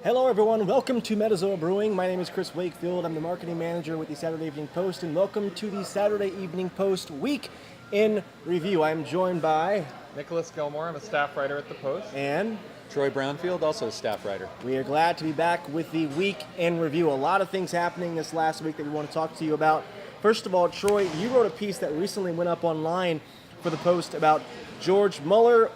Hello, everyone. Welcome to Metazoa Brewing. My name is Chris Wakefield. I'm the marketing manager with the Saturday Evening Post, and welcome to the Saturday Evening Post Week in Review. I'm joined by Nicholas Gilmore. I'm a staff writer at the Post. and Troy Brownfield, also a staff writer. we are glad to be back with the Week in Review. A lot of things happening this last week that we want to talk to you about. First of all, Troy, you wrote a piece that recently went up online for the Post about George Mueller,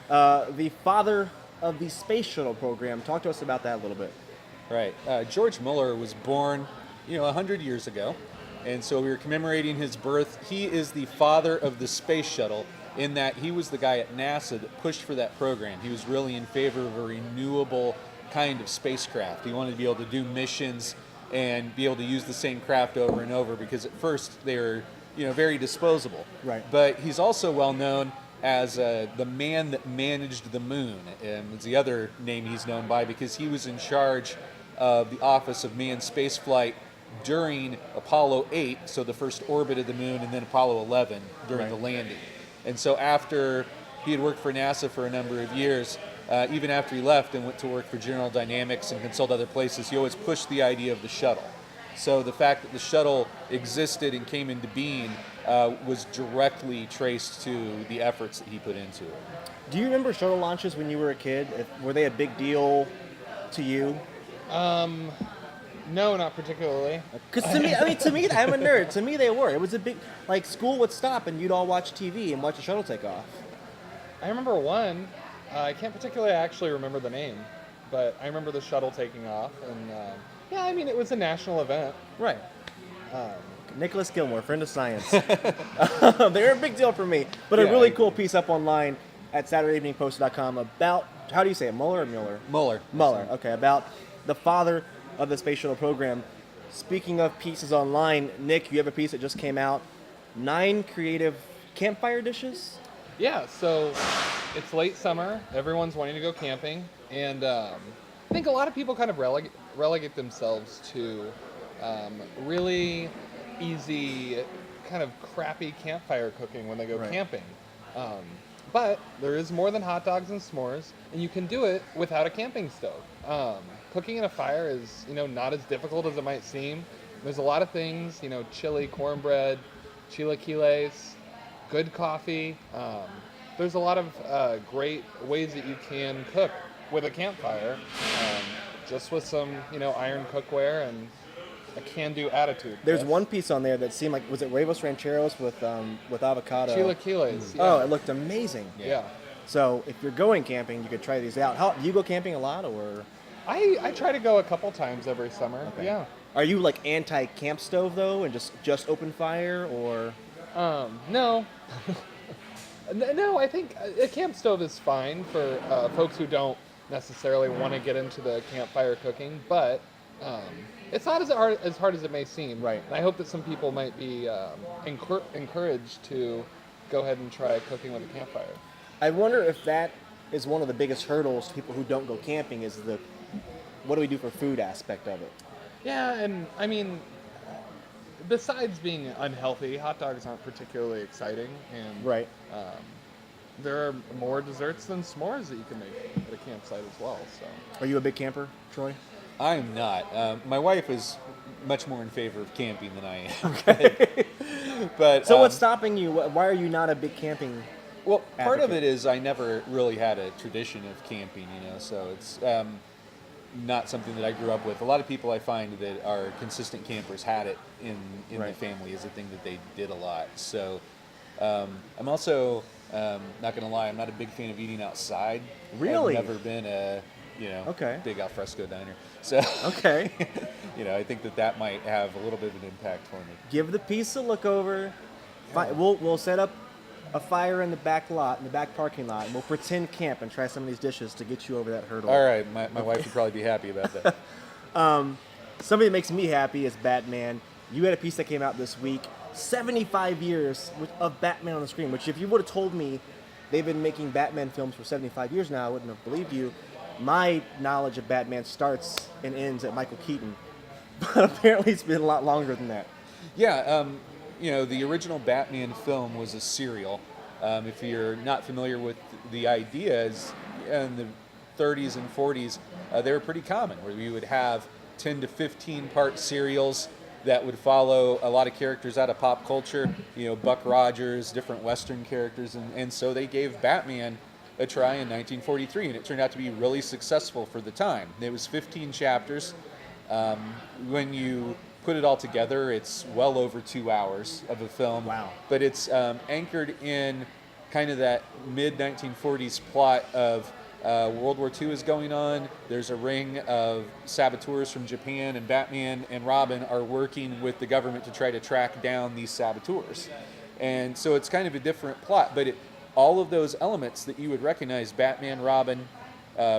the father of the Space Shuttle program. Talk to us about that a little bit. Right. George Mueller was born, 100 years ago, and so we were commemorating his birth. He is the father of the Space Shuttle in that he was the guy at NASA that pushed for that program. He was really in favor of a renewable kind of spacecraft. He wanted to be able to do missions and be able to use the same craft over and over because at first they were, very disposable. Right. But he's also well known as the man that managed the moon, and it's the other name he's known by because he was in charge of the Office of Manned Spaceflight during Apollo 8, so the first orbit of the moon, and then Apollo 11 during the landing. And so after he had worked for NASA for a number of years, even after he left and went to work for General Dynamics and consult other places, he always pushed the idea of the shuttle. So the fact that the shuttle existed and came into being was directly traced to the efforts that he put into it. Do you remember shuttle launches when you were a kid? Were they a big deal to you? No, not particularly. Because to me, I'm a nerd. To me, they were. It was a big, school would stop and you'd all watch TV and watch the shuttle take off. I remember one. I can't particularly actually remember the name, but I remember the shuttle taking off, and it was a national event. Right. Nicholas Gilmore, friend of science. They're a big deal for me. But a really cool piece up online at SaturdayEveningPost.com about, how do you say it, Mueller or Mueller? Mueller. Mueller, okay, about the father of the Space Shuttle program. Speaking of pieces online, Nick, you have a piece that just came out, 9 creative campfire dishes? Yeah, so it's late summer. Everyone's wanting to go camping, and I think a lot of people kind of relegate themselves to really easy, kind of crappy campfire cooking when they go camping. But there is more than hot dogs and s'mores, and you can do it without a camping stove. Cooking in a fire is, not as difficult as it might seem. There's a lot of things, chili, cornbread, chilaquiles, good coffee. There's a lot of great ways that you can cook with a campfire, just with some, iron cookware and a can-do attitude. There's one piece on there that seemed like, was it huevos rancheros with avocado? Chilaquiles. Oh, it looked amazing. Yeah. So if you're going camping, you could try these out. Do you go camping a lot, or? I try to go a couple times every summer. Okay. Yeah. Are you anti-camp stove though, and just open fire, or? No. No, I think a camp stove is fine for folks who don't necessarily want to get into the campfire cooking, but it's not as hard as it may seem. Right. And I hope that some people might be encouraged to go ahead and try cooking with a campfire. I wonder if that is one of the biggest hurdles to people who don't go camping, is the what do we do for food aspect of it. Yeah, and I mean, besides being unhealthy, hot dogs aren't particularly exciting, and there are more desserts than s'mores that you can make at a campsite as well. So, Are you a big camper, Troy? I'm not. My wife is much more in favor of camping than I am. Okay. But So what's stopping you? Why are you not a big camping? Well, part of advocate? it is I never really had a tradition of camping, so it's not something that I grew up with. A lot of people I find that are consistent campers had it in the family as a thing that they did a lot. So I'm also, not going to lie, I'm not a big fan of eating outside. Really? I've never been a, big al fresco diner. So, Okay. I think that might have a little bit of an impact for me. Give the piece a look over. We'll set up a fire in the back parking lot, and we'll pretend camp and try some of these dishes to get you over that hurdle. All right, my wife would probably be happy about that. Something that makes me happy is Batman. You had a piece that came out this week, 75 years of Batman on the screen, which if you would have told me they've been making Batman films for 75 years now, I wouldn't have believed you. My knowledge of Batman starts and ends at Michael Keaton, but apparently it's been a lot longer than that. Yeah, the original Batman film was a serial. If you're not familiar with the ideas, and 30s and 40s, they were pretty common, where we would have 10 to 15 part serials that would follow a lot of characters out of pop culture, Buck Rogers, different Western characters, and so they gave Batman a try in 1943, and it turned out to be really successful for the time. It was 15 chapters. When you put it all together, it's well over 2 hours of a film. Wow. But it's anchored in kind of that mid-1940s plot of World War II is going on. There's a ring of saboteurs from Japan, and Batman and Robin are working with the government to try to track down these saboteurs. And so it's kind of a different plot, but all of those elements that you would recognize, Batman, Robin,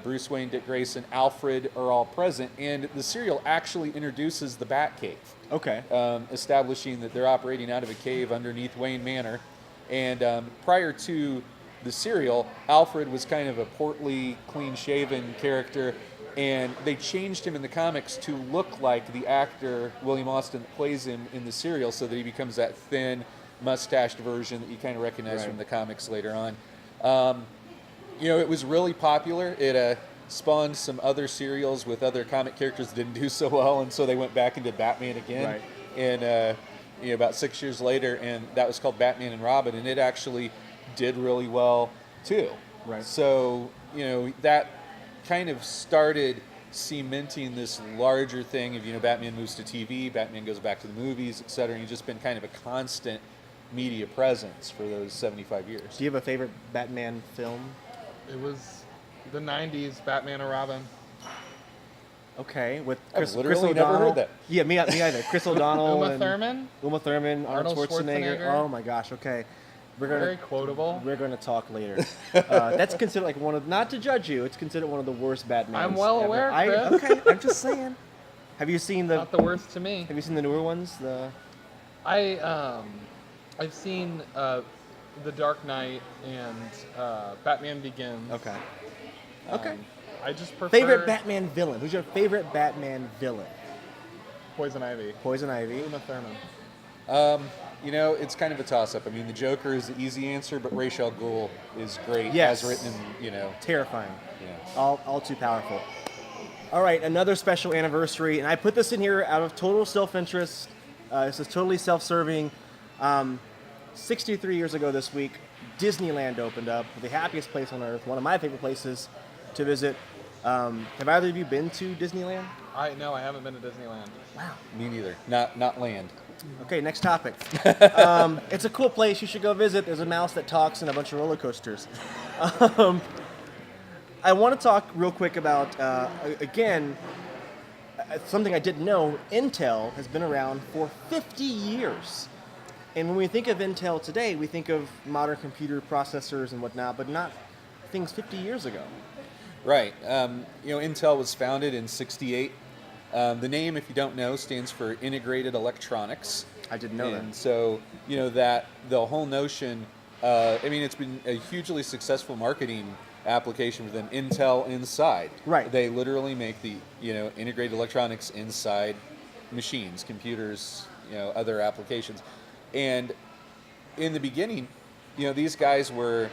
Bruce Wayne, Dick Grayson, Alfred, are all present. And the serial actually introduces the Batcave. Okay. Establishing that they're operating out of a cave underneath Wayne Manor. And prior to the serial, Alfred was kind of a portly, clean-shaven character, and they changed him in the comics to look like the actor William Austin that plays him in the serial, so that he becomes that thin, mustached version that you kind of recognize from the comics later on. It was really popular. It spawned some other serials with other comic characters that didn't do so well, and so they went back into Batman again. Right. And about 6 years later, and that was called Batman and Robin, and it actually did really well too. Right. So that kind of started cementing this larger thing of Batman moves to TV, Batman goes back to the movies, etc. And he's just been kind of a constant media presence for those 75 years. Do you have a favorite Batman film? It was the 90s, Batman and Robin. Okay, with I've Chris literally never O'Donnell. heard that. Yeah, me either. Chris O'Donnell Uma and Thurman. Uma Thurman, Arnold Arnold Schwarzenegger. Schwarzenegger. Oh my gosh. Okay, Very quotable. we're gonna talk later. That's considered like one of, not to judge you, it's considered one of the worst Batmans. I'm well ever. aware, Chris. Okay, I'm just saying. Have you seen the? Not the worst to me. Have you seen the newer ones? I've seen The Dark Knight and Batman Begins. Okay. Okay. I just prefer Favorite Batman villain? Who's your favorite Batman villain? Poison Ivy. Poison Ivy. Uma Thurman. It's kind of a toss-up. I mean, the Joker is the easy answer, but Ra's al Ghul is great Yes. as written. Terrifying. Yeah. All too powerful. All right, another special anniversary, and I put this in here out of total self-interest. This is totally self-serving. 63 years ago this week, Disneyland opened up, the happiest place on earth, one of my favorite places to visit. Have either of you been to Disneyland? No, I haven't been to Disneyland. Wow. Me neither. Not land. Okay, next topic. It's a cool place. You should go visit. There's a mouse that talks and a bunch of roller coasters. I want to talk real quick about, again, something I didn't know. Intel has been around for 50 years. And when we think of Intel today, we think of modern computer processors and whatnot, but not things 50 years ago. Right. Intel was founded in '68. The name, if you don't know, stands for Integrated Electronics. I didn't know And that. so, that the whole notion, it's been a hugely successful marketing application with an Intel inside. Right. They literally make the, integrated electronics inside machines, computers, other applications. And in the beginning, these guys were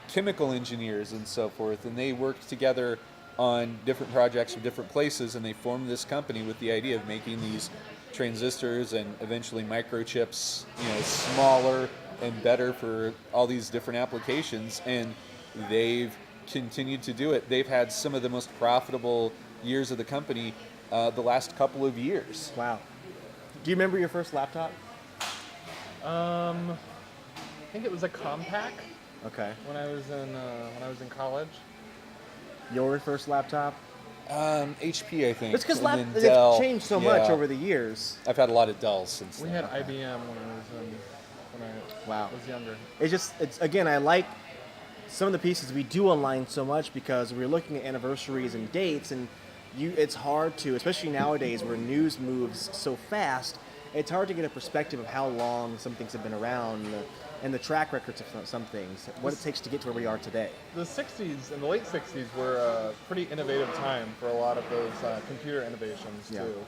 chemical engineers and so forth, and they worked together on different projects from different places, and they formed this company with the idea of making these transistors and eventually microchips, smaller and better for all these different applications, and they've continued to do it. They've had some of the most profitable years of the company the last couple of years. Wow. Do you remember your first laptop? I think it was a Compaq Okay. when I was in college. Your first laptop? HP, I think. It's because and then they've Dell. changed so much over the years. I've had a lot of Dells since We then. had IBM when I Wow. was younger. It's again, I like some of the pieces we do online so much because we're looking at anniversaries and dates, and it's hard to, especially nowadays where news moves so fast, it's hard to get a perspective of how long some things have been around and the track records of some things, what it takes to get to where we are today. The 60s and the late 60s were a pretty innovative time for a lot of those computer innovations Yeah. too.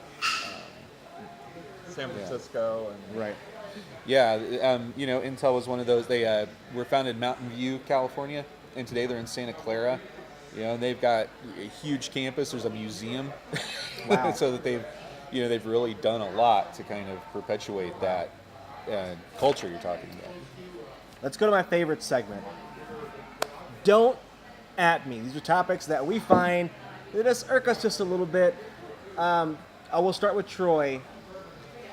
San Francisco and Right. Yeah, Intel was one of those. They were founded in Mountain View, California, and today they're in Santa Clara. And they've got a huge campus. There's a museum. Wow. So that they've really done a lot to kind of perpetuate that culture you're talking about. Let's go to my favorite segment. Don't at me. These are topics that we find that just irk us just a little bit. I will start with Troy.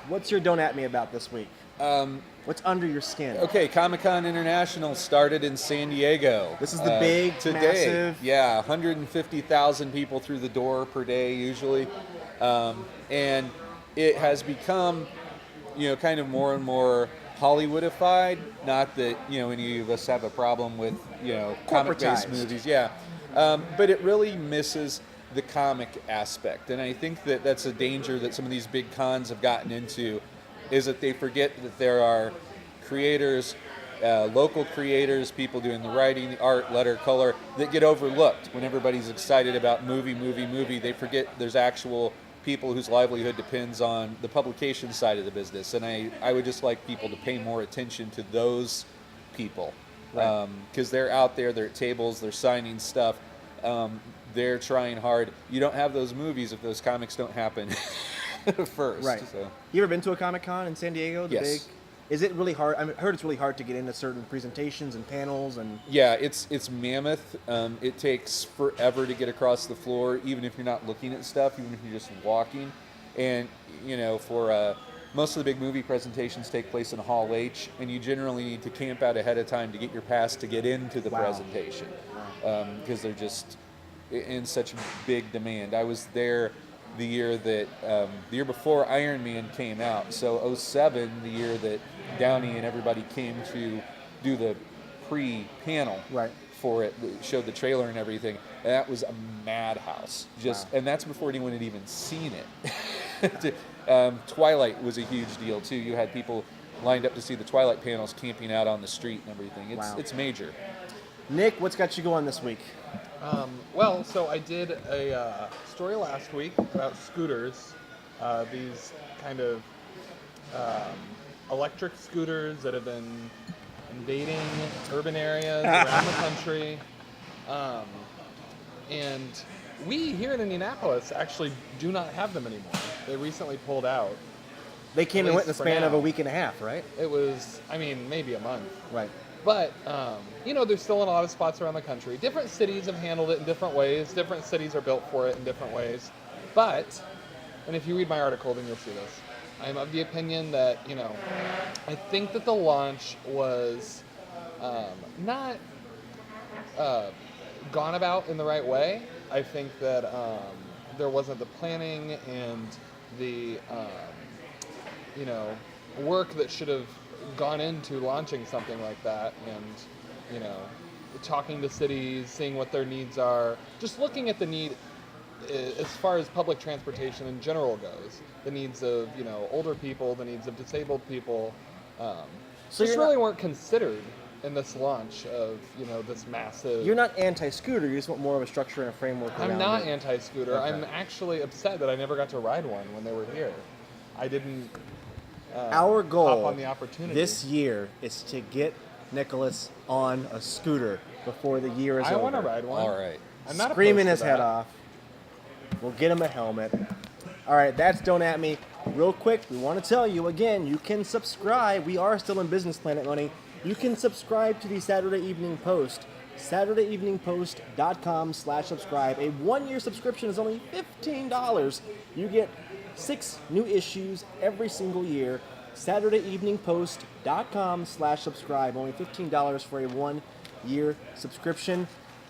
What's your don't at me about this week? What's under your skin? Okay, Comic-Con International started in San Diego. This is the big, today. massive... Yeah, 150,000 people through the door per day usually. And it has become, kind of more and more Hollywoodified. Not that, any of us have a problem with, comic-based movies. Yeah. But it really misses the comic aspect. And I think that that's a danger that some of these big cons have gotten into, is that they forget that there are creators, local creators, people doing the writing, the art, letter, color, that get overlooked when everybody's excited about movie. They forget there's actual people whose livelihood depends on the publication side of the business. And I would just like people to pay more attention to those people. Right. Because they're out there, they're at tables, they're signing stuff, they're trying hard. You don't have those movies if those comics don't happen first. Right. So. You ever been to a Comic-Con in San Diego? Yes. Is it really hard? I heard it's really hard to get into certain presentations and panels and... Yeah, it's mammoth. It takes forever to get across the floor, even if you're not looking at stuff, even if you're just walking. And, for most of the big movie presentations take place in Hall H, and you generally need to camp out ahead of time to get your pass to get into the presentation, because they're just in such big demand. I was there the year before Iron Man came out, so 07, the year that Downey and everybody came to do the pre-panel for it, showed the trailer and everything. And that was a madhouse. And that's before anyone had even seen it. Twilight was a huge deal too. You had people lined up to see the Twilight panels, camping out on the street and everything. It's major. Nick, what's got you going this week? So I did a story last week about scooters, these kind of electric scooters that have been invading urban areas around the country. And we here in Indianapolis actually do not have them anymore. They recently pulled out. They came and went in the span of a week and a half, right? It was, maybe a month. Right. But, there's still in a lot of spots around the country. Different cities have handled it in different ways. Different cities are built for it in different ways. But, and if you read my article, then you'll see this. I'm of the opinion that, I think that the launch was not gone about in the right way. I think that there wasn't the planning and the, work that should have gone into launching something like that, and talking to cities, seeing what their needs are, just looking at the need as far as public transportation in general goes, the needs of older people, the needs of disabled people, so just really weren't considered in this launch of this massive... You're not anti-scooter, you just want more of a structure and a framework around it. I'm not anti-scooter. Okay. I'm actually upset that I never got to ride one when they were here. I didn't Our goal hop on the opportunity. this year is to get Nicholas on a scooter before the year is over. I want to ride one. All right. I'm not Screaming opposed his to head that. off. We'll get him a helmet. All right, that's Don't At Me. Real quick, we want to tell you again, you can subscribe. We are still in business, Planet Money. You can subscribe to the Saturday Evening Post. SaturdayEveningPost.com/subscribe. A 1-year subscription is only $15. You get 6 new issues every single year. SaturdayEveningPost.com/subscribe. Only $15 for a 1-year subscription.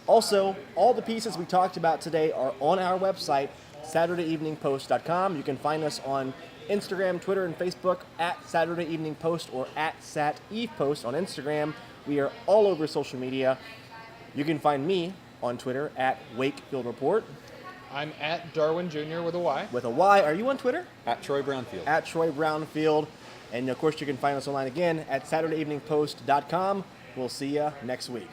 Also, all the pieces we talked about today are on our website, SaturdayEveningPost.com. You can find us on Instagram, Twitter, and Facebook at Saturday Evening Post or at SatEvePost on Instagram. We are all over social media. You can find me on Twitter at Wakefield Report. I'm at Darwin Jr. with a Y. With a Y. Are you on Twitter? At Troy Brownfield. At Troy Brownfield. And of course, you can find us online again at SaturdayEveningPost.com. We'll see you next week.